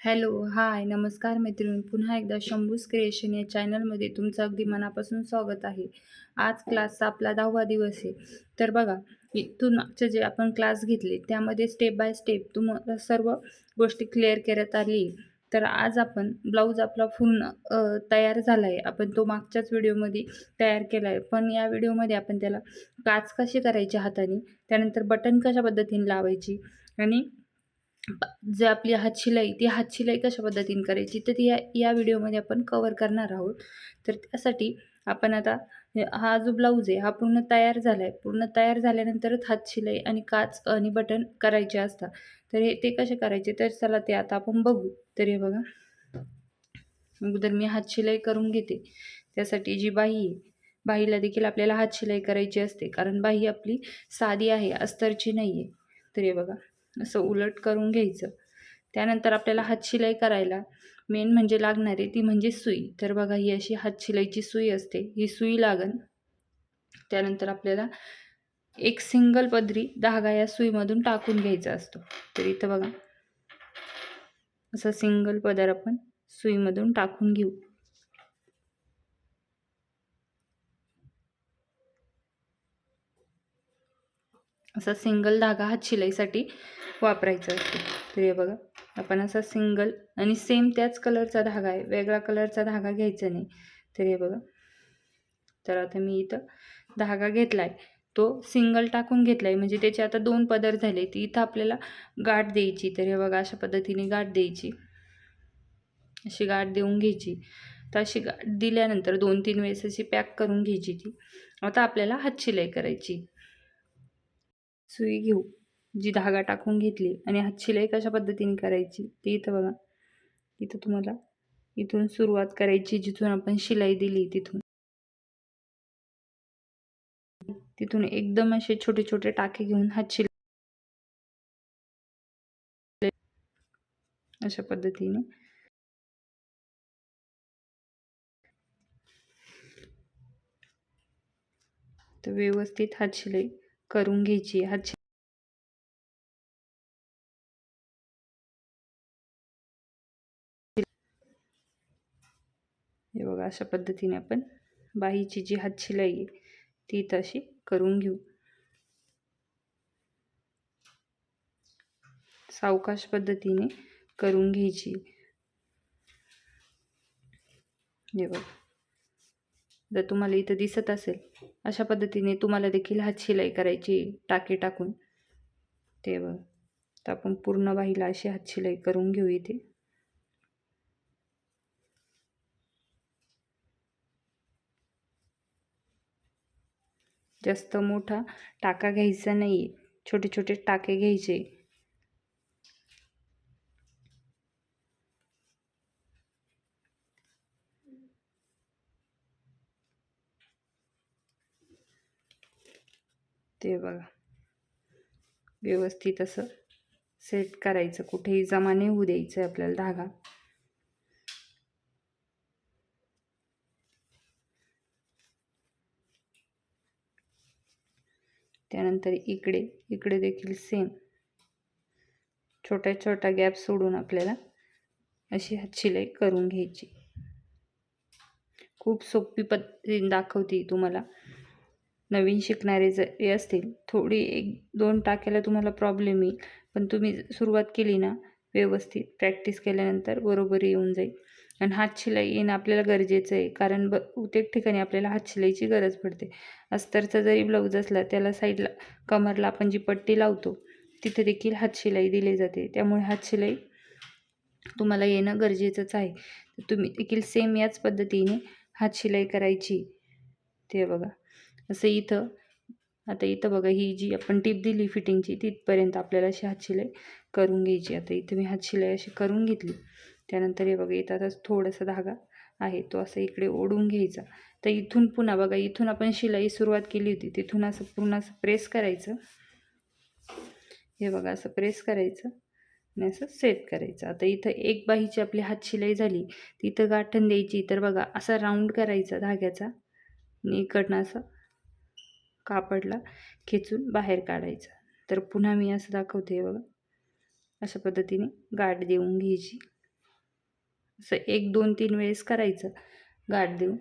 Hello, हाय, नमस्कार मैत्रिणी. पुन्हा एकदा शंभूज क्रिएशन या चॅनलमध्ये तुमचं अगदी मनापासून स्वागत आहे. आज क्लासचा आपला 10वा दिवस आहे. तर बघा, इथून मागचे जे आपण क्लास घेतले त्यामध्ये स्टेप बाय स्टेप तुम्हाला सर्व गोष्टी क्लिअर करत आली. तर आज आपण ब्लाऊज आपला पूर्ण तयार झाला आहे. आपण तो मागच्याच व्हिडिओमध्ये तयार केला आहे. पण या व्हिडिओमध्ये आपण त्याला काच कशी करायची हाताने, त्यानंतर बटन कशा पद्धतीने लावायची आणि जे आपली हातशिलाई ती हातशिलाई कशा पद्धतीने करायची तर ती या व्हिडिओमध्ये आपण कव्हर करणार आहोत. तर त्यासाठी आपण आता हा जो ब्लाऊज आहे हा पूर्ण तयार झाला आहे. पूर्ण तयार झाल्यानंतरच हातशिलाई आणि काच आणि बटन करायचे असतात. तर ते कसे करायचे तर चला ते आता आपण बघू. तर हे बघा, अगोदर मी हातशिलाई करून घेते. त्यासाठी जी बाही आहे, बाहीला देखील आपल्याला हातशिलाई करायची असते, कारण बाही आपली साधी आहे, अस्तरची नाही आहे. तर हे बघा, असं उलट करून घ्यायचं. त्यानंतर आपल्याला हातशिलाई करायला मेन म्हणजे लागणारे ती म्हणजे सुई. तर बघा, ही अशी हातशिलाईची सुई असते, ही सुई लागन. त्यानंतर आपल्याला एक सिंगल पदरी धागा या सुईमधून टाकून घ्यायचा असतो. तर इथं बघा, असा सिंगल पदर आपण सुईमधून टाकून घेऊ. असा सिंगल धागा हातशिलाईसाठी वापरायचा असतो. तर हे बघा, आपण असा सिंगल आणि सेम त्याच कलरचा धागा आहे, वेगळा कलरचा धागा घ्यायचा नाही. तर हे बघा, तर आता मी इथं धागा घेतला आहे, तो सिंगल टाकून घेतला आहे, म्हणजे त्याचे आता 2 पदर झाले. ती इथं आपल्याला गाठ द्यायची. तर हे बघा, अशा पद्धतीने गाठ द्यायची, अशी गाठ देऊन घ्यायची. तर अशी गाठ दिल्यानंतर 2-3 वेळेस अशी पॅक करून घ्यायची ती. आता आपल्याला हातशिलाई करायची. सुई घेऊ, जी धागा टाकून घेतली आणि हातशिलाई कशा पद्धतीने करायची ते इथं बघा. इथं तुम्हाला इथून सुरुवात करायची, जिथून आपण शिलाई दिली तिथून एकदम असे छोटे छोटे टाके घेऊन हातशिलाई अशा पद्धतीने तर व्यवस्थित हातशिलाई करून घ्यायची. हे बघा, अशा पद्धतीने आपण बाहीची जी हातशिलाई आहे ती तशी करून घेऊ. सावकाश पद्धतीने करून घ्यायची. हे बघा, जर तुम्हाला इथं दिसत असेल अशा पद्धतीने तुम्हाला देखील हातशिलाई करायची टाके टाकून. ते बघा, तर आपण पूर्ण बाहीला अशी हातशिलाई करून घेऊ. इथे जास्त मोठा टाका घ्यायचा नाही, छोटे छोटे टाके घ्यायचे. ते बघा, व्यवस्थित असं सेट करायचं, कुठेही जमा नाही होऊ द्यायचं आपल्याला धागा. त्यानंतर इकडे इकडे देखील सेम छोट्या छोट्या गॅप सोडून आपल्याला अशी हातशिलाई करून घ्यायची. खूप सोपी पद्धतीने दाखवते तुम्हाला. नवीन शिकणारे जरी असतील, थोडी 1-2 टाकायला तुम्हाला प्रॉब्लेम येईल, पण तुम्ही सुरुवात केली ना, व्यवस्थित प्रॅक्टिस केल्यानंतर बरोबर येऊन जाईल. आणि हातशिलाई येणं आपल्याला गरजेचं आहे, कारण बहुतेक ठिकाणी आपल्याला हातशिलाईची गरज पडते. अस्तरचा जरी ब्लाऊज असला, त्याला साईडला कमरला आपण जी पट्टी लावतो तिथे देखील हातशिलाई दिली जाते. त्यामुळे हातशिलाई तुम्हाला येणं गरजेचंच आहे. तुम्ही देखील सेम याच पद्धतीने हातशिलाई करायची. ते बघा, असं इथं आता इथं बघा, ही जी आपण टीप दिली फिटिंगची तिथपर्यंत आपल्याला अशी हातशिलाई करून घ्यायची. आता इथं मी हातशिलाई अशी करून घेतली. त्यानंतर हे बघा, इथं आता थोडासा धागा आहे तो असं इकडे ओढून घ्यायचा. तर इथून पुन्हा बघा, इथून आपण शिलाई सुरुवात केली होती तिथून असं पूर्ण असं प्रेस करायचं. हे बघा, असं प्रेस करायचं आणि असं सेट करायचं. आता इथं एक बाहीची आपली हातशिलाई झाली, तिथं गाठण द्यायची. तर बघा, असा राऊंड करायचा धाग्याचा आणि इकडनं असं कापडला खेचून बाहेर काढायचं. तर पुन्हा मी असं दाखवते बघा, अशा पद्धतीने गाठ देऊन घ्यायची. असं 1 2 3 वेळेस करायचं गाठ देऊन.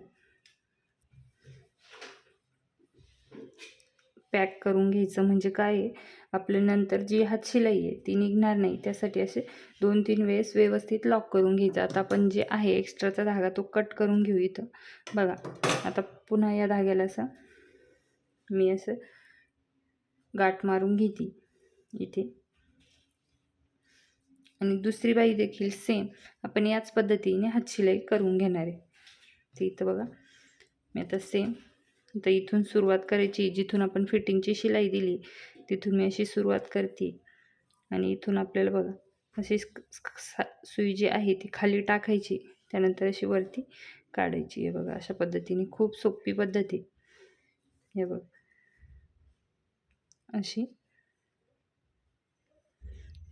पॅक करून घ्यायचं म्हणजे काय आहे, आपल्या नंतर जी हातशिलाई आहे ती निघणार नाही. त्यासाठी असे 2 3 वेळेस व्यवस्थित लॉक करून घ्यायचं. आता आपण जे आहे एक्स्ट्राचा धागा तो कट करून घेऊ इथं. बघा आता पुन्हा या धाग्याला असं मी असं गाठ मारून घेते इथे. आणि दुसरी बाई देखील सेम आपण याच पद्धतीने हातशिलाई करून घेणार आहे. ते इथं बघा मी आता सेम आता इथून सुरुवात करायची. जिथून आपण फिटिंगची शिलाई दिली तिथून मी अशी सुरुवात करते आणि इथून आपल्याला बघा अशी सुई जी आहे ती खाली टाकायची, त्यानंतर अशी वरती काढायची आहे. बघा अशा पद्धतीने खूप सोपी पद्धत आहे. हे बघ अशी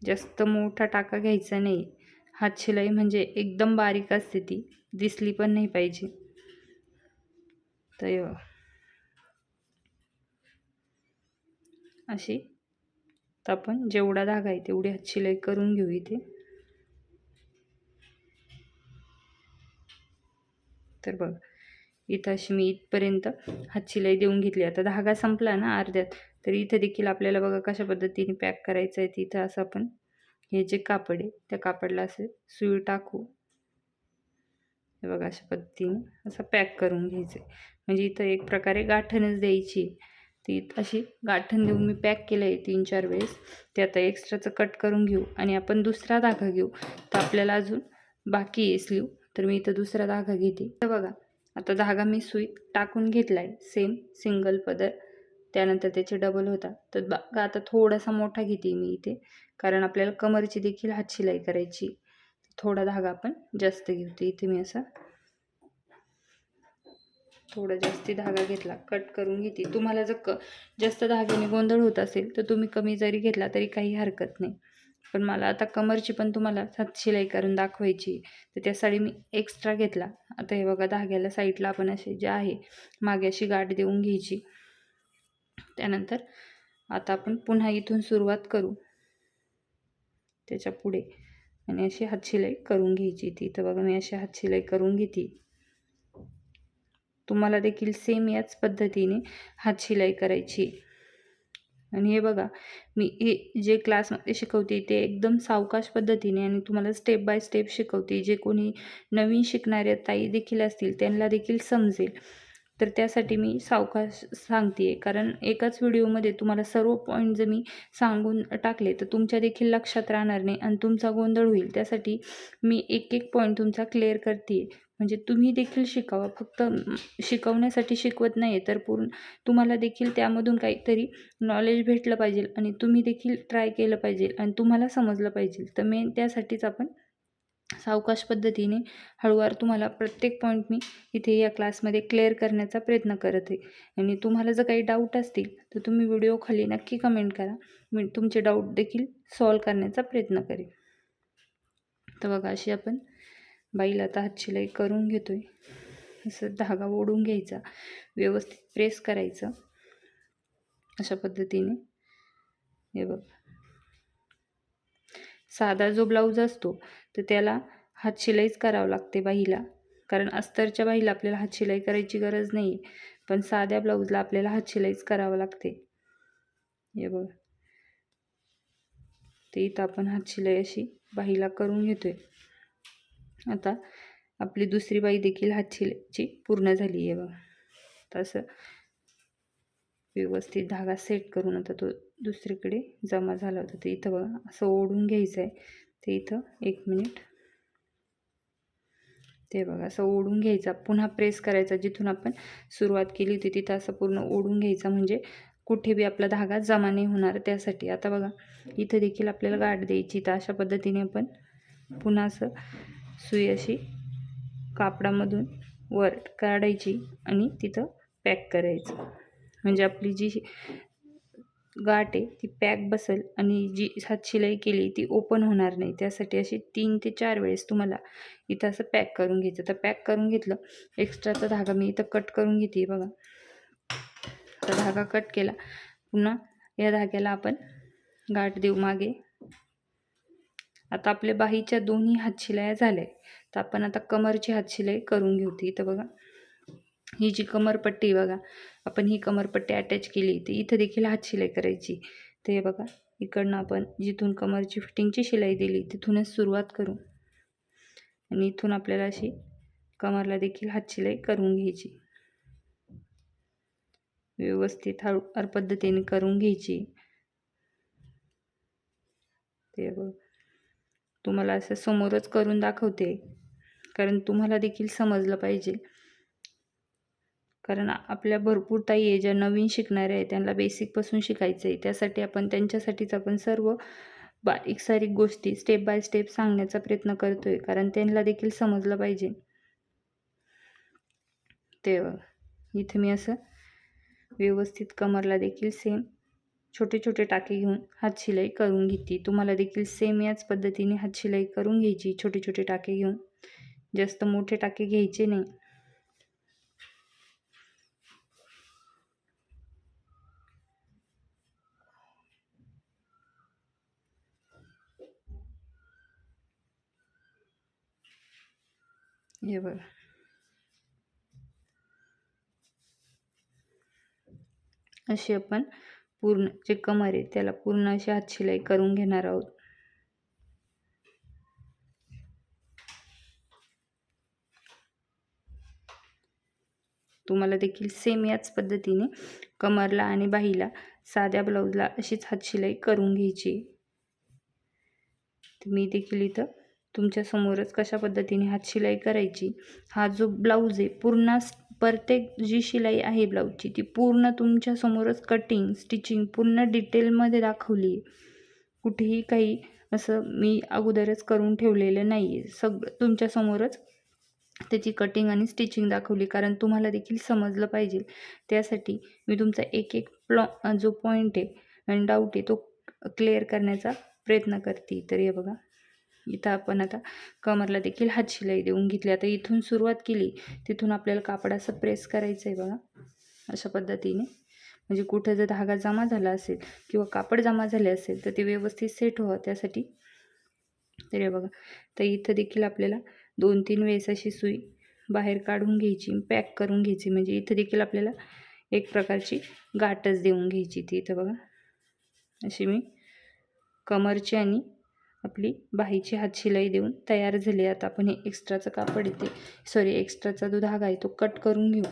जास्त मोठा टाका घ्यायचा नाही. हातशिलाई म्हणजे एकदम बारीक असते, ती दिसली पण नाही पाहिजे. तर अशी तर आपण जेवढा धागा आहे तेवढी हातशिलाई करून घेऊ इथे. तर बघ इथं अशी मी इथपर्यंत हातशिलाई देऊन घेतली. आता धागा संपला ना अर्ध्यात, तर इथं देखील आपल्याला बघा कशा पद्धतीने पॅक करायचं आहे. तिथं असं आपण हे जे कापड आहे त्या कापडला असे सुई टाकू. हे बघा अशा पद्धतीने असं पॅक करून घ्यायचं आहे. म्हणजे इथं एक प्रकारे गाठणच द्यायची. ती अशी गाठण देऊन मी पॅक केलं आहे 3 4 वेळेस. ते आता एक्स्ट्राचं कट करून घेऊ आणि आपण दुसरा धागा घेऊ. तर आपल्याला अजून बाकी आहे स्लीव, तर मी इथं दुसरा धागा घेते. तर बघा आता धागा मी सुईत टाकून घेतला आहे. सेम सिंगल पदर, त्यानंतर त्याचे डबल होता. तर बघा आता थोडासा मोठा घेते मी इथे, कारण आपल्याला कमरची देखील हातशिलाई करायची. थोडा धागा आपण जास्त घेऊ. इथे मी असा थोडा जास्ती धागा घेतला, कट करून घेते. तुम्हाला जर जास्त धाग्याने गोंधळ होत असेल तर तुम्ही कमी जरी घेतला तरी काही हरकत नाही. पण मला आता कमरची पण तुम्हाला हातशिलाई करून दाखवायची, तर त्यासाठी मी एक्स्ट्रा घेतला. आता हे बघा धाग्याला साईडला आपण असे जे आहे मागे अशी गाठ देऊन घ्यायची. त्यानंतर आता आपण पुन्हा इथून सुरुवात करू त्याच्या पुढे आणि अशी हातशिलाई करून घ्यायची. तिथं बघा मी अशी हातशिलाई करून घेते. तुम्हाला देखील सेम याच पद्धतीने हातशिलाई करायची. आणि हे बघा मी हे जे क्लासमध्ये शिकवते ते एकदम सावकाश पद्धतीने आणि तुम्हाला स्टेप बाय स्टेप शिकवते. जे कोणी नवीन शिकणाऱ्या ताई देखील असतील त्यांना देखील समजेल. तर त्यासाठी मी सावकाश सांगते आहे, कारण एकाच व्हिडिओमध्ये तुम्हाला सर्व पॉईंट जर मी सांगून टाकले तर तुमच्या देखील लक्षात राहणार नाही आणि तुमचा गोंधळ होईल. त्यासाठी मी एक एक पॉईंट तुमचा क्लिअर करते आहे. म्हणजे तुम्ही देखील शिकावा. फक्त शिकवण्यासाठी शिकवत नाही, तर तुम्हाला देखील त्यामधून काहीतरी नॉलेज भेटलं पाहिजे आणि तुम्ही देखील ट्राय केलं पाहिजे आणि तुम्हाला समजलं पाहिजे. तर मेन त्यासाठीच आपण सावकाश पद्धतीने हळूवार तुम्हाला प्रत्येक पॉईंट मी इथे या क्लासमध्ये क्लिअर करण्याचा प्रयत्न करत आहे. आणि तुम्हाला जर काही डाऊट असतील तर तुम्ही व्हिडिओ खाली नक्की कमेंट करा. मी तुमचे डाऊट देखील सॉल्व करण्याचा प्रयत्न करेन. तर बघा अशी आपण बाईला आता हातशिलाई करून घेतोय. असं धागा ओढून घ्यायचा, व्यवस्थित प्रेस करायचं अशा पद्धतीने. हे बघ साधा जो ब्लाऊज असतो तर त्याला हातशिलाईच करावं लागते बाईला, कारण अस्तरच्या बाईला आपल्याला हातशिलाई करायची गरज नाही, पण साध्या ब्लाऊजला आपल्याला हातशिलाईच करावं लागते. हे बघ ते इथं आपण हातशिलाई अशी बाईला करून घेतोय. आता आपली दुसरी बाई देखील हातशिलाईची पूर्ण झाली आहे. बघा तसं व्यवस्थित धागा सेट करून आता तो दुसरीकडे जमा झाला होता. ते इथं बघा असं ओढून घ्यायचं आहे. ते इथं 1 मिनिट ते बघा असं ओढून घ्यायचा, पुन्हा प्रेस करायचा. जिथून आपण सुरुवात केली होती तिथं असं पूर्ण ओढून घ्यायचा, म्हणजे कुठे बी आपला धागा जमा नाही होणार त्यासाठी. आता बघा इथं देखील आपल्याला गाठ द्यायची. तर अशा पद्धतीने आपण पुन्हा असं सुई अशी कापडामधून वर काढायची आणि तिथं पॅक करायचं, म्हणजे आपली जी गाठ आहे ती पॅक बसेल आणि जी हातशिलाई केली ती ओपन होणार नाही. त्यासाठी अशी 3 ते 4 वेळेस तुम्हाला इथं असं पॅक करून घ्यायचं. तर पॅक करून घेतलं, एक्स्ट्राचा धागा मी इथं कट करून घेते. बघा तर धागा कट केला. पुन्हा या धाग्याला आपण गाठ देऊ मागे आता आपल्या बाहीच्या दोन्ही हातशिलाया झाल्या. तर आपण आता कमरची हातशिलाई करून घेऊ. इथं बघा, ही जी कमरपट्टी बघा, आपण ही कमरपट्टी अटॅच केली, तर इथं देखील हातशिलाई करायची. तर हे बघा, इकडनं आपण जिथून कमरची फिटिंगची शिलाई दिली तिथूनच सुरुवात करू आणि इथून आपल्याला अशी कमरला देखील हातशिलाई करून घ्यायची. व्यवस्थित हळूवार पद्धतीने करून घ्यायची. ते बघ, तुम्हाला असं समोरच करून दाखवते, कारण तुम्हाला देखील समजलं पाहिजे. कारण आपल्या भरपूर ताई आहे ज्या नवीन शिकणाऱ्या आहेत, त्यांना बेसिकपासून शिकायचं आहे. त्यासाठी आपण त्यांच्यासाठीच आपण सर्व बारीक सारीक गोष्टी स्टेप बाय स्टेप सांगण्याचा प्रयत्न करतोय, कारण त्यांना देखील समजलं पाहिजे. ते इथे मी असं व्यवस्थित कमरला देखील सेम छोटे छोटे टाके घेऊन हातशिलाई करून घेते. तुम्हाला देखील सेम याच पद्धतीने हातशिलाई करून घ्यायची, छोटे छोटे टाके घेऊन. जास्त मोठे टाके घ्यायचे नाही. हे बघा, अशी आपण पूर्ण जे कमर आहे त्याला पूर्ण अशी हातशिलाई करून घेणार आहोत. तुम्हाला देखील सेम याच पद्धतीने कमरला आणि बाहीला साध्या ब्लाऊजला अशीच हातशिलाई करून घ्यायची. मी देखील इथं तुमच्या समोरच कशा पद्धतीने हातशिलाई करायची, हा जो ब्लाऊज आहे पूर्ण प्रत्येक जी शिलाई आहे ब्लाऊजची ती पूर्ण तुमच्या समोरच कटिंग स्टिचिंग पूर्ण डिटेलमध्ये दाखवली आहे. कुठेही काही असं मी अगोदरच करून ठेवलेलं नाही आहे. सगळं तुमच्या समोरच त्याची कटिंग आणि स्टिचिंग दाखवली, कारण तुम्हाला देखील समजलं पाहिजे. त्यासाठी मी तुमचा एक एक जो पॉईंट आहे आणि डाऊट आहे तो क्लिअर करण्याचा प्रयत्न करते. तर हे बघा, इथं आपण आता कमरला देखील हातशिलाई देऊन घेतली. आता इथून सुरुवात केली तिथून आपल्याला कापड असं प्रेस करायचं आहे बघा, अशा पद्धतीने. म्हणजे कुठं जर धागा जमा झाला असेल किंवा कापड जमा झाले असेल तर ते व्यवस्थित सेट व्हावं त्यासाठी. तर हे बघा, तर इथं देखील आपल्याला 2-3 वेळेस अशी सुई बाहेर काढून घ्यायची, पॅक करून घ्यायची. म्हणजे इथं देखील आपल्याला एक प्रकारची गाठच देऊन घ्यायची. ती इथं बघा, अशी मी कमरची आणि आपली बाहीची हातशिलाई देऊन तयार झाली. आता आपण हे एक्स्ट्राचं कापड येते एक्स्ट्राचा जो धागा आहे तो कट करून घेऊ.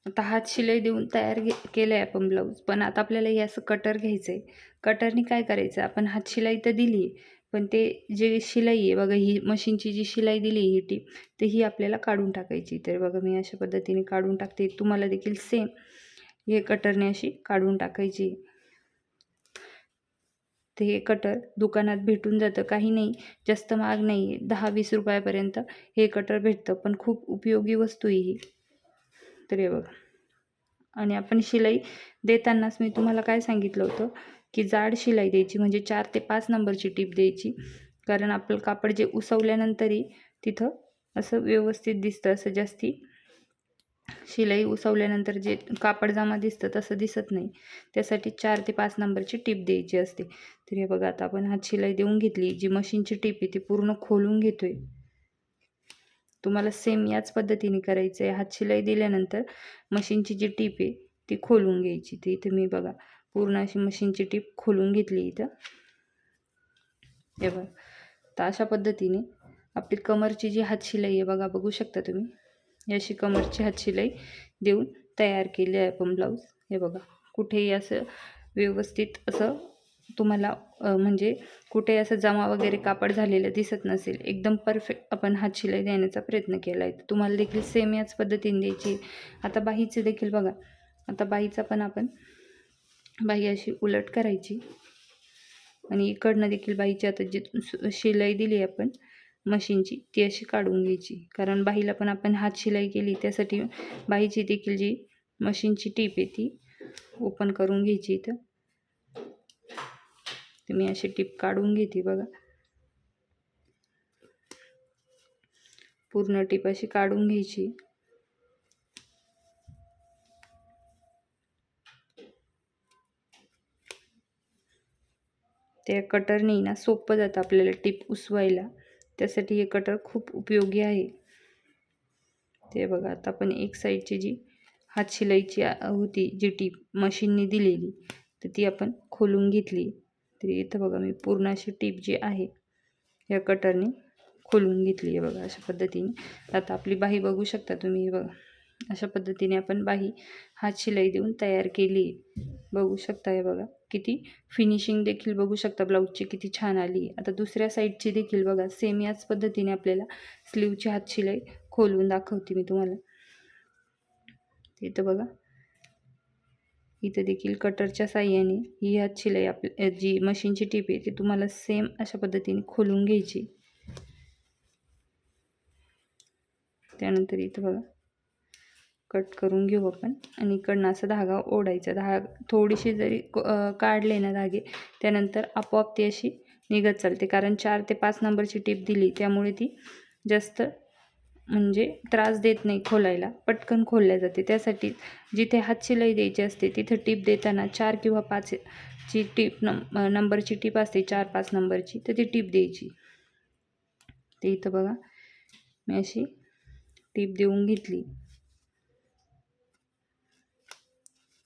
आता हातशिलाई देऊन तयार केलं आहे आपण ब्लाऊज, पण आता आपल्याला हे असं कटर घ्यायचं आहे. कटरनी काय करायचं, आपण हातशिलाई तर दिली आहे, पण ते जे शिलाई आहे बघा, ही मशीनची जी शिलाई दिली ही टीप, तर ही आपल्याला काढून टाकायची. तर बघा, मी अशा पद्धतीने काढून टाकते. तुम्हाला देखील सेम हे कटरने अशी काढून टाकायची. तर हे कटर दुकानात भेटून जातं, काही नाही, जास्त महाग नाही आहे, 10-20 रुपयापर्यंत हे कटर भेटतं, पण खूप उपयोगी वस्तू आहे ही. तर हे बघा, आणि आपण शिलाई देतानाच मी तुम्हाला काय सांगितलं होतं की जाड शिलाई द्यायची, म्हणजे 4 ते 5 नंबरची टीप द्यायची, कारण आपलं कापड जे उसवल्यानंतरही तिथं असं व्यवस्थित दिसतं. असं जास्ती शिलाई उसवल्यानंतर जे कापड जमा दिसतं तसं दिसत नाही. त्यासाठी 4 ते 5 नंबरची टीप द्यायची असते. तर हे बघा, आता आपण हातशिलाई देऊन घेतली. जी मशीनची टीप आहे ती पूर्ण खोलून घेतोय. तुम्हाला सेम याच पद्धतीने करायचं आहे. हातशिलाई दिल्यानंतर मशीनची जी टीप आहे ती खोलून घ्यायची. ती इथे मी बघा पूर्ण अशी मशीनची टीप खोलून घेतली इथं. हे बघा, तर अशा पद्धतीने आपली कमरची जी हातशिलाई आहे बघा, बघू शकता तुम्ही, अशी कमरची हातशिलाई देऊन तयार केली आहे आपण ब्लाऊज. हे बघा, कुठेही असं व्यवस्थित असं तुम्हाला म्हणजे कुठे असं जमा वगैरे कापड झालेलं दिसत नसेल, एकदम परफेक्ट आपण हातशिलाई देण्याचा प्रयत्न केला आहे. तुम्हाला देखील सेम याच पद्धतीने द्यायची. आता बाहीचे देखील बघा, आता बाहीचा पण आपण बाही अशी उलट करायची आणि इकडनं देखील बाहीची आता जी शिलाई दिली आपण मशीनची ती अशी काढून घ्यायची, कारण बाहीला पण आपण हात शिलाई केली, त्यासाठी बाहीची देखील जी मशीनची टीप आहे ती ओपन करून घ्यायची. इथं तर मी अशी टीप काढून घेते बघा, पूर्ण टीप अशी काढून घ्यायची. त्या कटरने ना सोपं जातं आपल्याला टीप उसवायला, त्यासाठी हे कटर खूप उपयोगी आहे. ते बघा, आता आपण एक साईडची जी हात शिलाईची होती जी टीप मशीनने दिलेली, तर ती आपण खोलून घेतली. तर इथं बघा मी पूर्ण अशी टीप जी आहे या कटरने खोलून घेतली आहे बघा अशा पद्धतीने. आता आपली बाही बघू शकता तुम्ही, हे बघा अशा पद्धतीने आपण बाही हात शिलाई देऊन तयार केली. बघू शकता हे बघा किती फिनिशिंग देखील बघू शकता ब्लाऊजची किती छान आली. आता दुसऱ्या साईडची देखील बघा सेम याच पद्धतीने आपल्याला स्लीवची हात शिलाई खोलून दाखवते मी तुम्हाला. इथं बघा, इथं देखील कटरच्या साह्याने ही हात शिलाई आपली जी मशीनची टीप आहे ती तुम्हाला सेम अशा पद्धतीने खोलून घ्यायची. त्यानंतर इथं बघा कट करून घेऊ आपण आणि इकडनं असा धागा ओढायचा. थोडीशी जरी काढले ना धागे, त्यानंतर आपोआप ती अशी निघत चालते. कारण 4 ते 5 नंबरची टीप दिली त्यामुळे ती जास्त म्हणजे त्रास देत नाही खोलायला, पटकन खोलल्या जाते. त्यासाठी जिथे हात शिलाई द्यायची असते तिथं टीप देताना 4 किंवा 5 ची टीप नंबरची टीप असते, 4-5 नंबरची, तर ती टीप द्यायची. ते इथं बघा मी अशी टीप देऊन घेतली.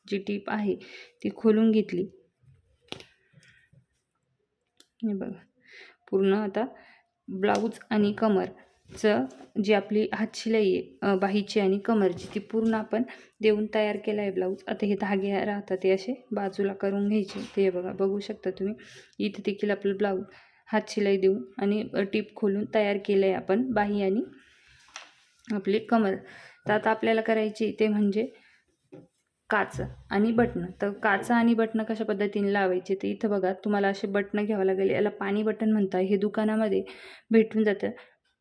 जी टीप आहे ती खोलून घेतली. हे बघा पूर्ण आता ब्लाऊज आणि कमरचं जी आपली हातशिलाई आहे बाहीची आणि कमरची ती पूर्ण आपण देऊन तयार केला आहे ब्लाऊज. आता हे धागे राहतात ते असे बाजूला करून घ्यायचे. ते बघा बघू शकता तुम्ही, इथे देखील आपलं ब्लाऊज हातशिलाई देऊन आणि टीप खोलून तयार केलं आहे आपण बाही आणि आपली कमर. तर आता आपल्याला करायची ते म्हणजे काच आणि बटणं. तर काच आणि बटणं कशा पद्धतीने लावायचे, तर इथं बघा तुम्हाला असे बटणं घ्यावं लागेल. याला पाणी बटन म्हणतात. हे दुकानामध्ये भेटून जातं.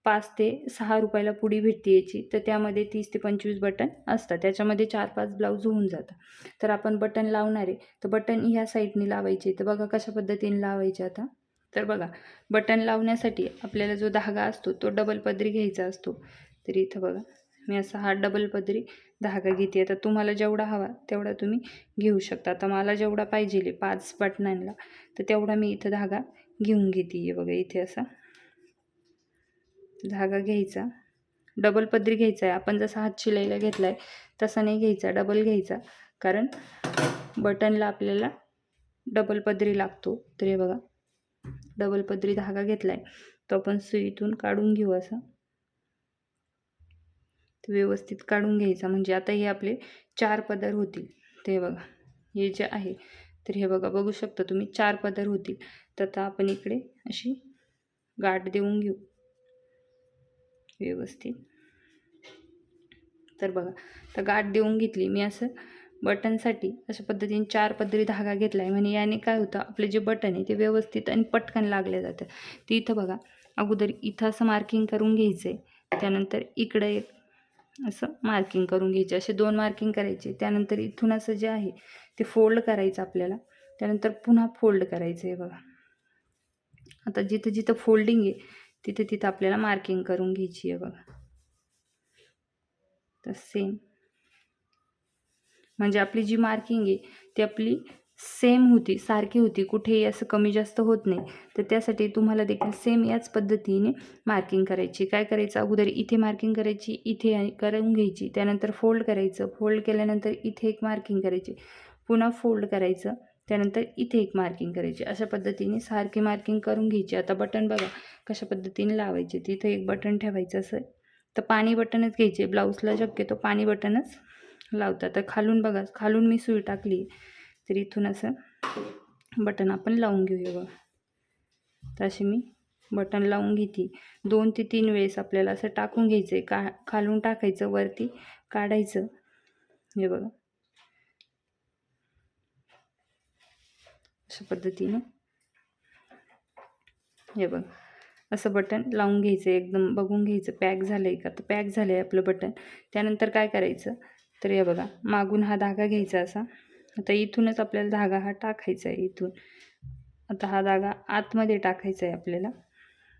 5 ते 6 रुपयाला पुडी भेटते याची. तर त्यामध्ये 30 ते 25 बटन असतात. त्याच्यामध्ये 4-5 ब्लाऊज होऊन जातं. तर आपण बटन लावणार आहे, तर बटन ह्या साईडने लावायचे. तर बघा कशा पद्धतीने लावायचे आता. तर बघा बटन लावण्यासाठी आपल्याला जो धागा असतो तो डबल पदरी घ्यायचा असतो. तर इथं बघा मी असा हा डबल पदरी धागा घेते. आता तुम्हाला जेवढा हवा तेवढा तुम्ही घेऊ शकता. आता मला जेवढा पाहिजे 5 बटनांना, तर तेवढा मी इथं धागा घेऊन घेते आहे बघा. इथे असा धागा घ्यायचा, डबल पदरी घ्यायचा आहे. आपण जसा हात शिलाईला घेतला आहे तसा नाही घ्यायचा, डबल घ्यायचा. कारण बटनला आपल्याला डबल पदरी लागतो. तर हे बघा डबल पदरी धागा घेतला आहे तो आपण सुईतून काढून घेऊ असा व्यवस्थित काढून घ्यायचा. म्हणजे आता हे आपले 4 पदर होतील. ते बघा हे जे आहे, तर हे बघा बघू शकता तुम्ही 4 पदर होतील. तर आता आपण इकडे अशी गाठ देऊन घेऊ व्यवस्थित. तर बघा तर गाठ देऊन घेतली मी. असं बटनसाठी अशा पद्धतीने 4 पदरी धागा घेतला आहे. म्हणजे याने काय होतं, आपले जे बटन आहे ते व्यवस्थित आणि पटकन लागले जातं. ते इथं बघा अगोदर इथं असं मार्किंग करून घ्यायचं आहे. त्यानंतर इकडे एक असं मार्किंग करून घ्यायचे. असे 2 मार्किंग करायचे. त्यानंतर इथून असं जे आहे ते फोल्ड करायचं आपल्याला. त्यानंतर पुन्हा फोल्ड करायचं आहे बघा. आता जिथं जिथं फोल्डिंग आहे तिथं तिथं आपल्याला मार्किंग करून घ्यायची आहे बघा. तर सेम म्हणजे आपली जी मार्किंग आहे ती आपली सेम होती, सारखी होती, कुठेही असं कमी जास्त होत नाही. तर त्यासाठी तुम्हाला देखील सेम याच पद्धतीने मार्किंग करायची. काय करायचं, अगोदर इथे मार्किंग करायची, इथे करून घ्यायची. त्यानंतर फोल्ड करायचं. फोल्ड केल्यानंतर इथे एक मार्किंग करायची. पुन्हा फोल्ड करायचं. त्यानंतर इथे एक मार्किंग करायची. अशा पद्धतीने सारखी मार्किंग करून घ्यायची. आता बटन बघा कशा पद्धतीने लावायचे. तिथं एक बटन ठेवायचं असं. तर पाणी बटनच घ्यायचे. ब्लाऊजला शक्यतो पाणी बटनच लावतात. तर खालून बघा, खालून मी सुई टाकली, तर इथून असं बटन आपण लावून घेऊया बघा. तर अशी मी बटन लावून घेते. 2 ते 3 वेळेस आपल्याला असं टाकून घ्यायचं आहे. खालून टाकायचं, वरती काढायचं. हे बघा अशा पद्धतीने हे बघा असं बटन लावून घ्यायचं. एकदम बघून घ्यायचं पॅक झालं आहे का. तर पॅक झालं आहे आपलं बटन. त्यानंतर काय करायचं, तर हे बघा मागून हा धागा घ्यायचा असा. आता इथूनच आपल्याला धागा हा टाकायचा आहे. इथून आता हा धागा आतमध्ये टाकायचा आहे आपल्याला,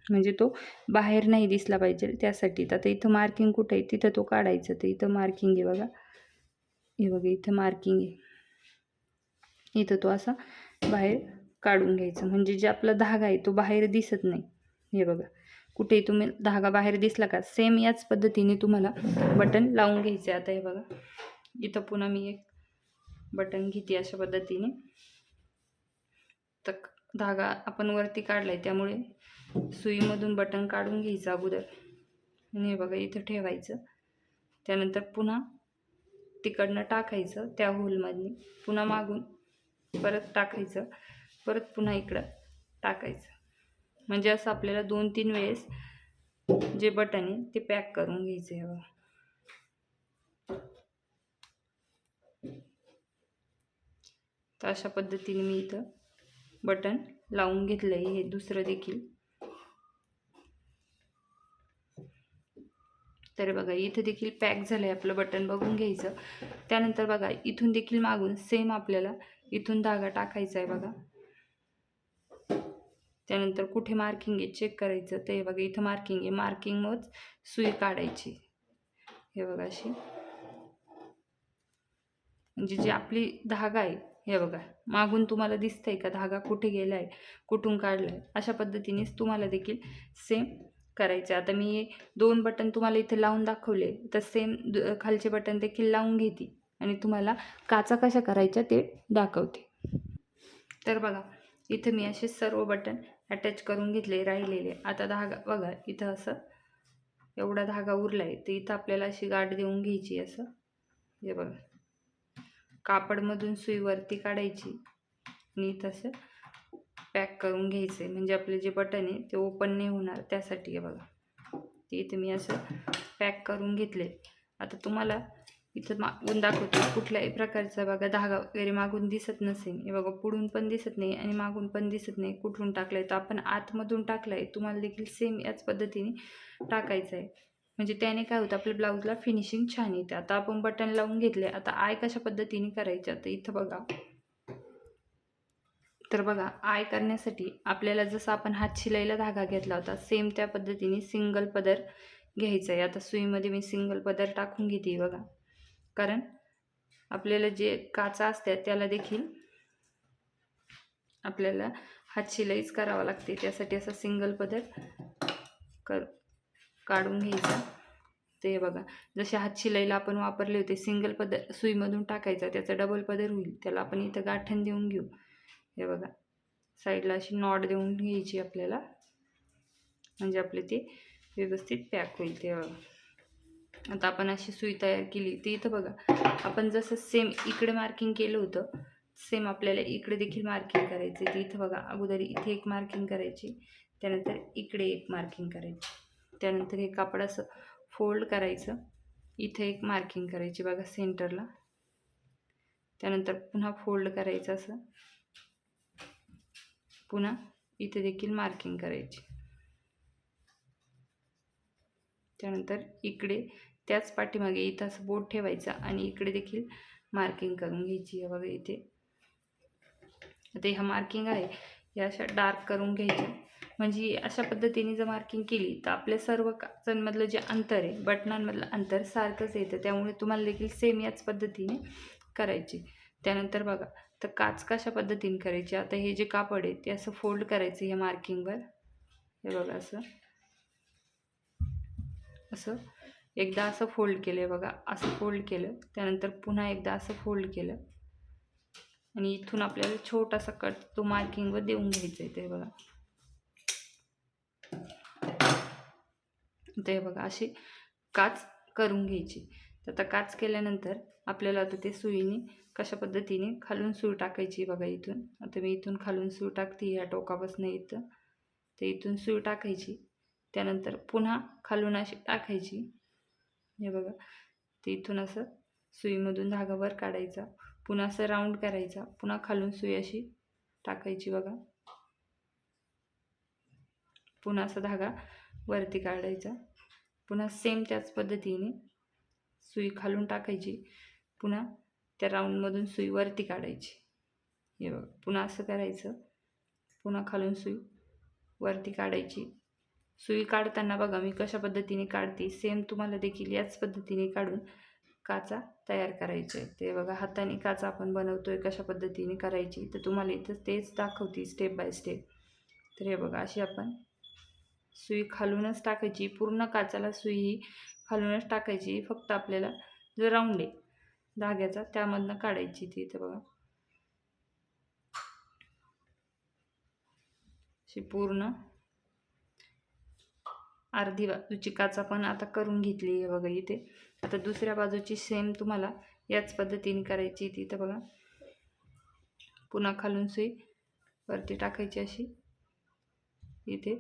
म्हणजे तो बाहेर नाही दिसला पाहिजे त्यासाठी. आता इथं मार्किंग कुठं आहे तिथं तो काढायचं. तर इथं मार्किंग आहे बघा. हे बघा इथं मार्किंग आहे. इथं तो असा बाहेर काढून घ्यायचं, म्हणजे जे आपला धागा आहे तो बाहेर दिसत नाही. हे बघा, कुठेही तुम्ही धागा बाहेर दिसला का सेम याच पद्धतीने तुम्हाला बटन लावून घ्यायचे. आता हे बघा, इथं पुन्हा मी एक बटन घेते अशा पद्धतीने. तर धागा आपण वरती काढलाय त्यामुळे सुईमधून बटन काढून घ्यायचं अगोदर आणि हे बघा इथं ठेवायचं. त्यानंतर पुन्हा तिकडनं टाकायचं त्या होलमधनी, पुन्हा मागून परत टाकायचं, परत पुन्हा इकडं टाकायचं. म्हणजे असं आपल्याला 2-3 वेळेस जे बटन आहे ते पॅक करून घ्यायचं आहे बघा. तर अशा पद्धतीने मी इथं बटन लावून घेतलं आहे. हे दुसरं देखील. तर बघा इथं देखील पॅक झालं आहे आपलं बटन, बघून घ्यायचं. त्यानंतर बघा इथून देखील मागून सेम आपल्याला इथून धागा टाकायचा आहे बघा. त्यानंतर कुठे मार्किंग आहे चेक करायचं. तर हे बघा इथं मार्किंग आहे, मार्किंगच सुई काढायची. हे बघा अशी, म्हणजे जी आपली धागा आहे हे बघा मागून तुम्हाला दिसतंय का धागा कुठे गेलाय, कुठून काढलाय. अशा पद्धतीनेच तुम्हाला देखील सेम करायचं. आता मी 2 बटन तुम्हाला इथे लावून दाखवले, तर सेम खालचे बटन देखील लावून घेते आणि तुम्हाला काचा कशा करायच्या ते दाखवते. तर बघा इथे मी असे सर्व बटन अटॅच करून घेतले राहिलेले. आता धागा बघा इथं असं एवढा धागा उरलाय, तर इथं आपल्याला अशी गाठ देऊन घ्यायची. असं हे बघा, कापडमधून सुई वरती काढायची आणि तसं पॅक करून घ्यायचं आहे, म्हणजे आपले जे बटन आहे ते ओपन नाही होणार त्यासाठी. आहे बघा, ते इथे मी असं पॅक करून घेतले. आता तुम्हाला इथं मागून दाखवतो, कुठल्याही प्रकारचा बघा धागा वगैरे मागून दिसत नसेल. हे बघा पुढून पण दिसत नाही आणि मागून पण दिसत नाही कुठून टाकलाय. तर आपण आतमधून टाकलाय, तुम्हाला देखील सेम याच पद्धतीने टाकायचं आहे, म्हणजे त्याने काय होतं आपल्या ब्लाऊजला फिनिशिंग छान येते. आता आपण बटन लावून घेतले, आता आय कशा पद्धतीने करायचे. आता इथं बघा, तर बघा आय करण्यासाठी आपल्याला जसं आपण हात शिलाईला धागा घेतला होता सेम त्या पद्धतीने सिंगल पदर घ्यायचा आहे. आता सुईमध्ये मी सिंगल पदर टाकून घेते बघा, कारण आपल्याला जे काचा असतात त्याला देखील आपल्याला हात शिलाईच करावा लागते. त्यासाठी असा सिंगल पदर काढून घ्यायचा. ते बघा जसे हात शिलाईला आपण वापरले होते सिंगल पदर सुईमधून टाकायचा, त्याचा डबल पदर होईल, त्याला आपण इथं गाठण देऊन घेऊ. हे बघा साईडला अशी नॉट देऊन घ्यायची आपल्याला, म्हणजे आपले ते व्यवस्थित पॅक होईल. ते बघा आता आपण अशी सुई तयार केली. ती इथं बघा आपण जसं सेम इकडे मार्किंग केलं होतं सेम आपल्याला इकडे देखील मार्किंग करायची. ती इथं बघा अगोदर इथे एक मार्किंग करायची, त्यानंतर इकडे एक मार्किंग करायची, त्यानंतर हे कापड असं फोल्ड करायचं, इथे एक मार्किंग करायची बघा सेंटरला, त्यानंतर पुन्हा फोल्ड करायचं असं, पुन्हा इथे देखील मार्किंग करायची, त्यानंतर इकडे त्याच पाठीमागे इथं असं बोट ठेवायचा आणि इकडे देखील मार्किंग करून घ्यायची. आहे बघा इथे. आता ह्या मार्किंग आहे या अशा डार्क करून घ्यायच्या, म्हणजे अशा पद्धतीने जर मार्किंग केली तर आपल्या सर्व काचांमधलं जे अंतर आहे बटनांमधलं अंतर सारखंच येतं, त्यामुळे तुम्हाला देखील सेम याच पद्धतीने करायची. त्यानंतर बघा तर काच कशा पद्धतीने करायची. आता हे जे कापड आहे ते असं फोल्ड करायचं ह्या मार्किंगवर. हे बघा असं असं एकदा असं फोल्ड केलं आहे बघा, असं फोल्ड केलं, त्यानंतर पुन्हा एकदा असं फोल्ड केलं आणि इथून आपल्याला छोटासा कट तो मार्किंगवर देऊन घ्यायचा आहे. ते बघा ते बघा अशी काच करून घ्यायची. तर आता काच केल्यानंतर आपल्याला आता ते सुईने कशा पद्धतीने खालून सूई टाकायची बघा इथून. आता मी इथून खालून सूई टाकते या टोकापासून इथं, तर इथून सूई टाकायची, त्यानंतर पुन्हा खालून अशी टाकायची. हे बघा ते इथून असं सुईमधून धागा वर काढायचा, पुन्हा असं राऊंड करायचा, पुन्हा खालून सुई अशी टाकायची बघा, पुन्हा असा धागा वरती काढायचा, पुन्हा सेम त्याच पद्धतीने सुई खालून टाकायची, पुन्हा त्या राऊंडमधून सुई वरती काढायची. हे बघा पुन्हा असं करायचं, पुन्हा खालून सुई वरती काढायची. सुई काढताना बघा मी कशा पद्धतीने काढते सेम तुम्हाला देखील याच पद्धतीने काचा तयार करायचे. ते बघा हाताने काचा आपण बनवतोय कशा पद्धतीने करायची, तर तुम्हाला इथं तेच दाखवते स्टेप बाय स्टेप. तर हे बघा अशी आपण सुई खालूनच टाकायची, पूर्ण काचाला सुई खालूनच टाकायची. फक्त आपल्याला जो राऊंड आहे धाग्याचा त्यामधनं काढायची ती. इथं बघा अशी पूर्ण अर्धी बाजूची काचा पण आता करून घेतली आहे बघा इथे. आता दुसऱ्या बाजूची सेम तुम्हाला याच पद्धतीने करायची. तिथं बघा पुन्हा खालून सुई वरती टाकायची अशी इथे.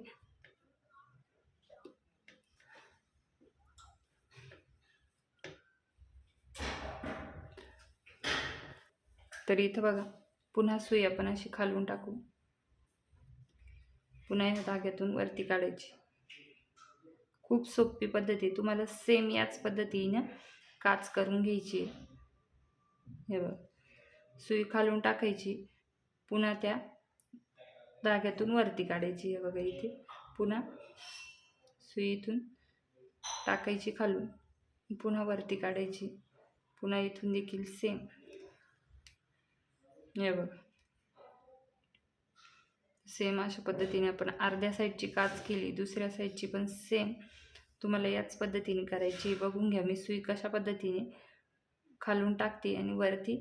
तर इथं बघा पुन्हा सुई आपण अशी खालून टाकू, पुन्हा ह्या धाग्यातून वरती काढायची. खूप सोपी पद्धत आहे. तुम्हाला सेम याच पद्धतीने काच करून घ्यायची. हे बघ सुई खालून टाकायची, पुन्हा त्या धाग्यातून वरती काढायची. हे बघा इथे पुन्हा सुई इथून टाकायची खालून, पुन्हा वरती काढायची, पुन्हा इथून देखील सेम. हे बघ सेम अशा पद्धतीने आपण अर्ध्या साईडची काच केली, दुसऱ्या साईडची पण सेम तुम्हाला याच पद्धतीने करायची. बघून घ्या मी सुई कशा पद्धतीने खालून टाकते आणि वरती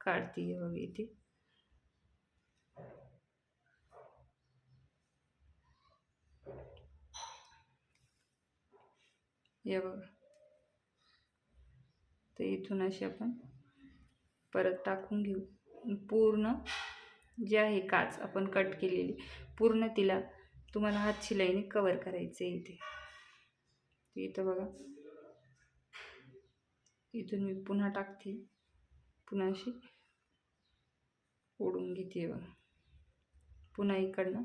काढते. बघ इथे हे बघ. तर इथून अशी आपण परत टाकून घेऊ. पूर्ण जे आहे काच आपण कट केलेली पूर्ण तिला तुम्हाला हात शिलाईने कवर करायचं आहे इथे. इथं बघा इथून मी पुन्हा टाकते, पुन्हा अशी ओढून घेते बघा. पुन्हा इकडनं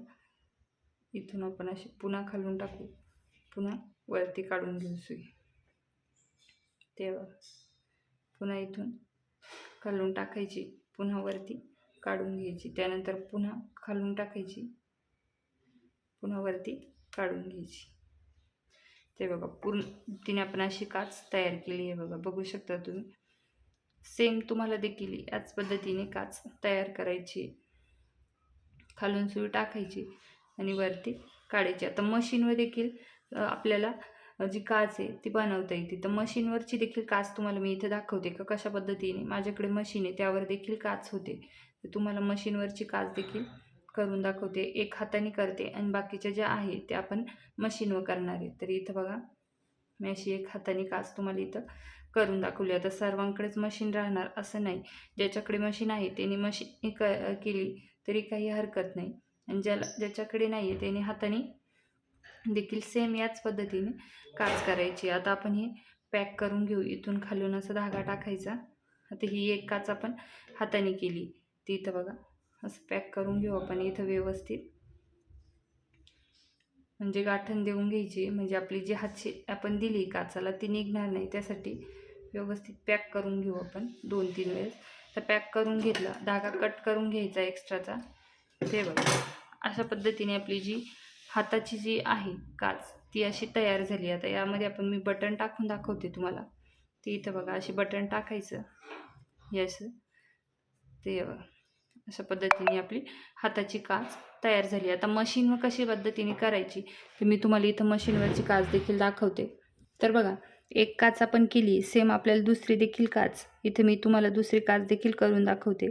इथून आपण अशी पुन्हा खालून टाकू, पुन्हा वरती काढून घेऊ सुई. तेव्हा पुन्हा इथून खालून टाकायची, पुन्हा वरती काढून घ्यायची. त्यानंतर पुन्हा खालून टाकायची, पुन्हा वरती काढून घ्यायची. ते बघा पूर्ण तिने आपण अशी काच तयार केली आहे बघा. बघू शकता तुम्ही. सेम तुम्हाला देखील याच पद्धतीने काच तयार करायची. खालून सुई टाकायची आणि वरती काढायची. आता मशीनवर देखील आपल्याला जी काच आहे ती बनवता येते. तर मशीनवरची देखील काच तुम्हाला मी इथे दाखवते का कशा पद्धतीने. माझ्याकडे मशीन आहे त्यावर देखील काच होते. तर तुम्हाला मशीनवरची काच देखील करून दाखवते. एक हाताने करते आणि बाकीच्या ज्या आहे त्या आपण मशीनवर करणार आहे. तर इथं बघा मी अशी एक हाताने काच तुम्हाला इथं करून दाखवली. आता सर्वांकडेच मशीन राहणार असं नाही. ज्याच्याकडे मशीन आहे त्याने मशीन केली तरी काही हरकत नाही, आणि ज्याच्याकडे नाही आहे त्याने हाताने देखील सेम याच पद्धतीने काच करायची. आता आपण हे पॅक करून घेऊ. इथून खालून असा धागा टाकायचा. आता ही एक काच आपण हाताने केली ती इथं बघा असं पॅक करून घेऊ आपण इथं व्यवस्थित. म्हणजे गाठण देऊन घ्यायची, म्हणजे आपली जी हातशी आपण दिली काचाला ती निघणार नाही. त्यासाठी व्यवस्थित पॅक करून घेऊ आपण 2-3 वेळेस. तर पॅक करून घेतला, धागा कट करून घ्यायचा एक्स्ट्राचा. ते बघा अशा पद्धतीने आपली जी हाताची जी आहे काच ती अशी तयार झाली. आता यामध्ये आपण मी बटन टाकून दाखवते तुम्हाला. ते इथं बघा अशी बटन टाकायचं यस. ते बघा अशा पद्धतीने आपली हाताची काच तयार झाली. आता मशीनवर कशी पद्धतीने करायची तर मी तुम्हाला इथं मशीनवरची काच देखील दाखवते. तर बघा एक काच आपण केली, सेम आपल्याला दुसरी देखील काच इथे मी तुम्हाला दुसरी काच देखील करून दाखवते.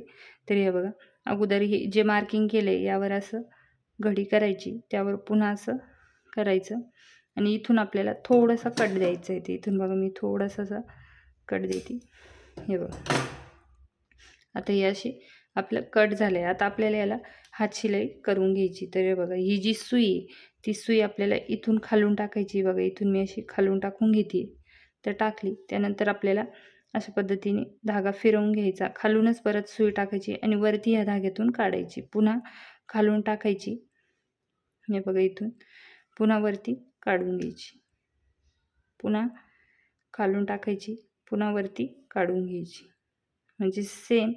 तर हे बघा अगोदर हे जे मार्किंग केलं आहे यावर असं घडी करायची, त्यावर पुन्हा असं करायचं आणि इथून आपल्याला थोडंसं कट द्यायचं आहे. ते इथून बघा मी थोडंसं असं कट देते. हे बघा आता ही अशी आपलं कट झालं आहे. आता आपल्याला याला हात शिलाई करून घ्यायची. तर हे बघा ही जी सुई आहे ती सुई आपल्याला इथून खालून टाकायची. बघा इथून मी अशी खालून टाकून घेते. तर टाकली त्यानंतर आपल्याला अशा पद्धतीने धागा फिरवून घ्यायचा. खालूनच परत सुई टाकायची आणि वरती ह्या धाग्यातून काढायची. पुन्हा खालून टाकायची. हे बघा इथून पुन्हा वरती काढून घ्यायची. पुन्हा खालून टाकायची, पुन्हा वरती काढून घ्यायची. म्हणजे सेम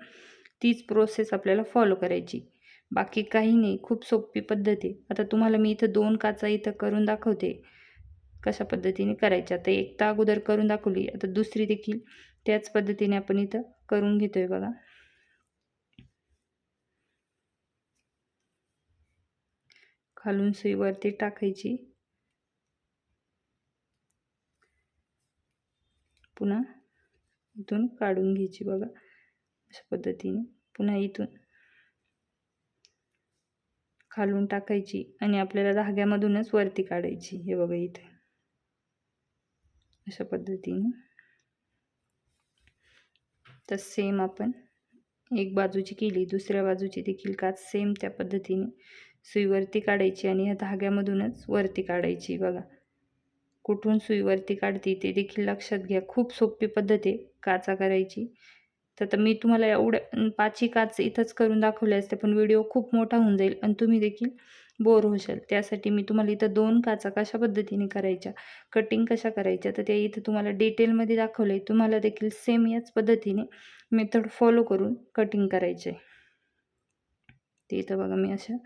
तीच प्रोसेस आपल्याला फॉलो करायची. बाकी काही नाही, खूप सोपी पद्धत आहे. आता तुम्हाला मी इथं 2 काचा इथं करून दाखवते कशा पद्धतीने करायच्या. आता एकदा अगोदर करून दाखवली, आता दुसरी देखील त्याच पद्धतीने आपण इथं करून घेतोय बघा. खालून सुई वरती टाकायची, पुन्हा इथून काढून घ्यायची बघा अशा पद्धतीने. पुन्हा इथून खालून टाकायची आणि आपल्याला धाग्यामधूनच वरती काढायची. हे बघा इथे अशा पद्धतीने. तर सेम आपण एक बाजूची केली, दुसऱ्या बाजूची देखील काच सेम त्या पद्धतीने सुई वरती काढायची आणि ह्या धाग्यामधूनच वरती काढायची बघा. कुठून सुई वरती काढते ते देखील लक्षात घ्या. खूप सोपी पद्धत आहे काचा करायची. तर आता मी तुम्हाला एवढ्या 5ही काच इथंच करून दाखवले असते, पण व्हिडिओ खूप मोठा होऊन जाईल आणि तुम्ही देखील बोर होशाल. त्यासाठी मी तुम्हाला इथं 2 काचा कशा पद्धतीने करायच्या, कटिंग कशा करायच्या, तर ते इथं तुम्हाला डिटेलमध्ये दाखवलं आहे. तुम्हाला देखील सेम याच पद्धतीने मेथड फॉलो करून कटिंग करायचे आहे. ते इथं बघा मी अशा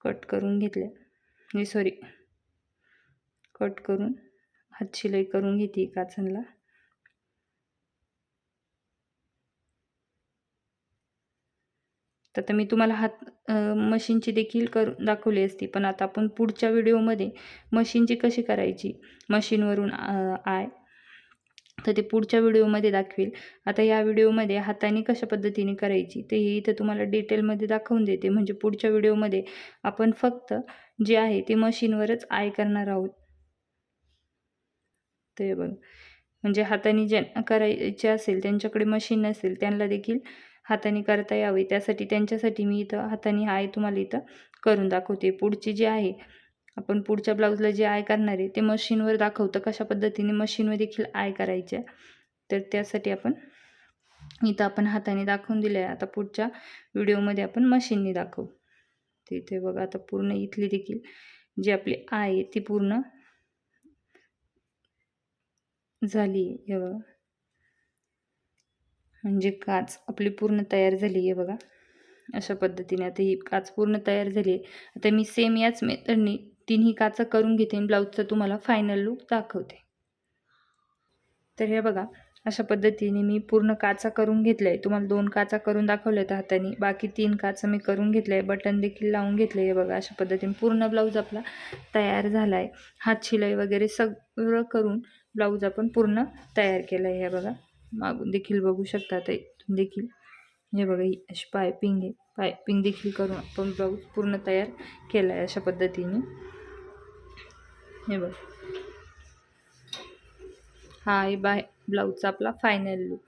कट करून घेतल्या, सॉरी कट करून हात शिलाई करून घेते काचांना. तर आता मी तुम्हाला मशीनची देखील करून दाखवली असती, पण आता आपण पुढच्या व्हिडिओमध्ये मशीनची कशी करायची, मशीनवरून तर ते पुढच्या व्हिडिओमध्ये दाखवेल. आता या व्हिडिओमध्ये हाताने कशा पद्धतीने करायची ते इथं तुम्हाला डिटेलमध्ये दाखवून देते. म्हणजे पुढच्या व्हिडिओमध्ये आपण फक्त जे आहे ते मशीनवरच करणार आहोत. ते बघ, म्हणजे हाताने ज्यांना करायचे असेल, त्यांच्याकडे मशीन नसेल, त्यांना देखील हाताने करता यावे, त्यासाठी त्यांच्यासाठी मी इथं हाताने तुम्हाला इथं करून दाखवते. पुढची जी आहे, आपण पुढच्या ब्लाऊजला जे करणार आहे ते मशीनवर दाखवतं कशा पद्धतीने मशीनवर देखील करायच्या. तर त्यासाठी इथं आपण हाताने दाखवून दिलं आहे. आता पुढच्या व्हिडिओमध्ये आपण मशीनने दाखवू. तर इथे बघा, आता पूर्ण इथली देखील जी आपली आहे ती पूर्ण झाली आहे. हे बघा, म्हणजे काच आपली पूर्ण तयार झाली आहे बघा अशा पद्धतीने. आता ही काच पूर्ण तयार झाली आहे. आता मी सेम याच मेथडनी 3ही काचा करून घेते आणि ब्लाऊजचा तुम्हाला फायनल लूक दाखवते. तर हे बघा अशा पद्धतीने मी पूर्ण काचा करून घेतल्या आहे. तुम्हाला 2 काचा करून दाखवल्या आहेत हाताने, बाकी 3 काचा मी करून घेतल्या आहे. बटन देखील लावून घेतले आहे बघा अशा पद्धतीने. पूर्ण ब्लाऊज आपला तयार झाला आहे. हात शिलाई वगैरे सगळं करून ब्लाऊज आपण पूर्ण तयार केला आहे. हे बघा, मागून देखील बघू शकता, ते देखील हे बघा ही अशी पायपिंग आहे. पायपिंग देखील करून आपण ब्लाऊज पूर्ण तयार केला आहे अशा पद्धतीने. हे बघा, हा आहे ब्लाऊजचा आपला फायनल लूक.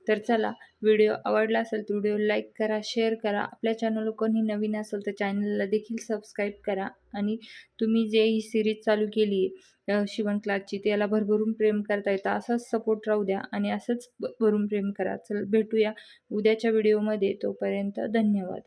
तर चला, व्हिडिओ आवडला असेल तर व्हिडिओ लाईक करा, शेअर करा. आपल्या चॅनलवर कोणी नवीन असेल तर चॅनलला देखील सबस्क्राईब करा. आणि तुम्ही जे ही सिरीज चालू केली आहे शिवण क्लासची, त्याला भरभरून प्रेम करता येतं. असाच सपोर्ट राहू द्या आणि असंच भरून प्रेम करा. चल भेटूया उद्याच्या व्हिडिओमध्ये. तोपर्यंत धन्यवाद.